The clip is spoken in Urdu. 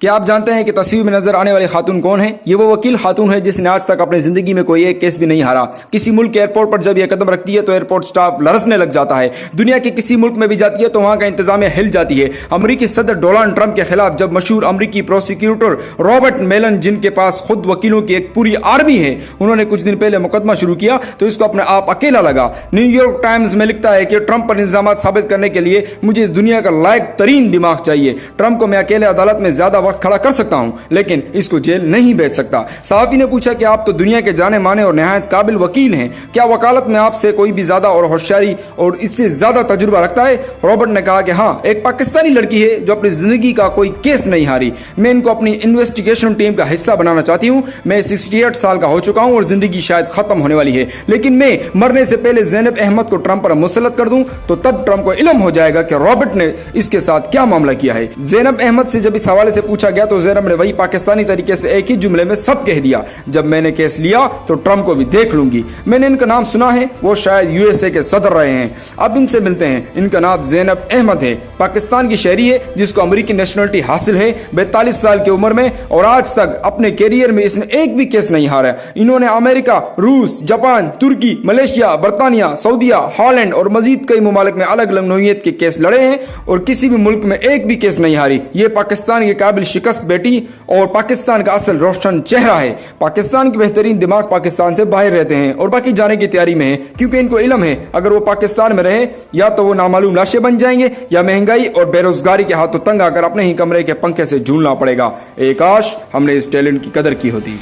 کیا آپ جانتے ہیں کہ تصویر میں نظر آنے والی خاتون کون ہے؟ یہ وہ وکیل خاتون ہے جس نے آج تک اپنی زندگی میں کوئی ایک کیس بھی نہیں ہارا۔ کسی ملک کے ایئرپورٹ پر جب یہ قدم رکھتی ہے تو ایئرپورٹ سٹاف لرزنے لگ جاتا ہے۔ دنیا کے کسی ملک میں بھی جاتی ہے تو وہاں کا انتظامیہ ہل جاتی ہے۔ امریکی صدر ڈونلڈ ٹرمپ کے خلاف جب مشہور امریکی پروسیکیوٹر رابرٹ میلن، جن کے پاس خود وکیلوں کی ایک پوری آرمی ہے، انہوں نے کچھ دن پہلے مقدمہ شروع کیا تو اس کو اپنے آپ اکیلا لگا۔ نیو یارک ٹائمز میں لکھتا ہے کہ ٹرمپ پر الزامات ثابت کرنے کے لیے مجھے اس دنیا کا لائق ترین دماغ چاہیے۔ ٹرمپ کو میں اکیلے عدالت میں زیادہ وقت کھڑا کر سکتا ہوں لیکن اس کو جیل نہیں بھیج سکتا۔ صحافی نے پوچھا کہ آپ تو دنیا کے جانے مانے اور نہایت قابل وکیل ہیں، کیا وکالت میں آپ سے کوئی بھی زیادہ اور ہوشیاری اور اس سے زیادہ تجربہ رکھتا ہے؟ رابرٹ نے کہا کہ ہاں، ایک پاکستانی لڑکی ہے جو اپنی زندگی کا کوئی کیس نہیں ہاری۔ میں ان کو اپنی انویسٹیگیشن ٹیم کا حصہ بنانا چاہتی ہوں۔ میں 68 سال کا ہو چکا ہوں اور زندگی شاید ختم ہونے والی ہے، لیکن میں مرنے سے پہلے زینب احمد کو ٹرمپ پر مسلط کر دوں تو تب ٹرمپ کو علم ہو جائے گا کہ رابرٹ نے اس کے ساتھ کیا معاملہ کیا ہے۔ زینب احمد سے جب اس حوالے سے پوچھا گیا تو زینب نے وہی پاکستانی طریقے سے ایک ہی جملے میں سب کہہ دیا، جب میں نے کیس لیا تو ٹرمپ کو بھی دیکھ لوں گی۔ میں نے ان کا نام سنا ہے، وہ شاید USA کے صدر رہے ہیں۔ اب ان سے ملتے ہیں۔ ان کا نام زینب احمد ہے، پاکستان کی شہری ہے جس کو امریکی نیشنلٹی حاصل ہے، 42 سال کی عمر میں، اور آج تک اپنے کیریئر میں اس نے ایک بھی کیس نہیں ہارا۔ انہوں نے امریکہ، روس، جاپان، ترکی، ملیشیا، برطانیہ، سعودیہ، ہالینڈ اور مزید کئی ممالک میں الگ الگ نوعیت کے کیس لڑے ہیں اور کسی بھی ملک میں ایک بھی کیس نہیں ہاری۔ یہ پاکستان کی قابل شکست بیٹی اور پاکستان کا اصل روشن چہرہ ہے۔ پاکستان کے بہترین دماغ پاکستان سے باہر رہتے ہیں اور باقی جانے کی تیاری میں ہیں، کیونکہ ان کو علم ہے اگر وہ پاکستان میں رہیں یا تو وہ نامعلوم لاشیں بن جائیں گے یا مہنگائی اور بے روزگاری کے ہاتھوں تنگ آ کر اپنے ہی کمرے کے پنکھے سے جھولنا پڑے گا۔ کاش ہم نے اس ٹیلنٹ کی قدر کی ہوتی۔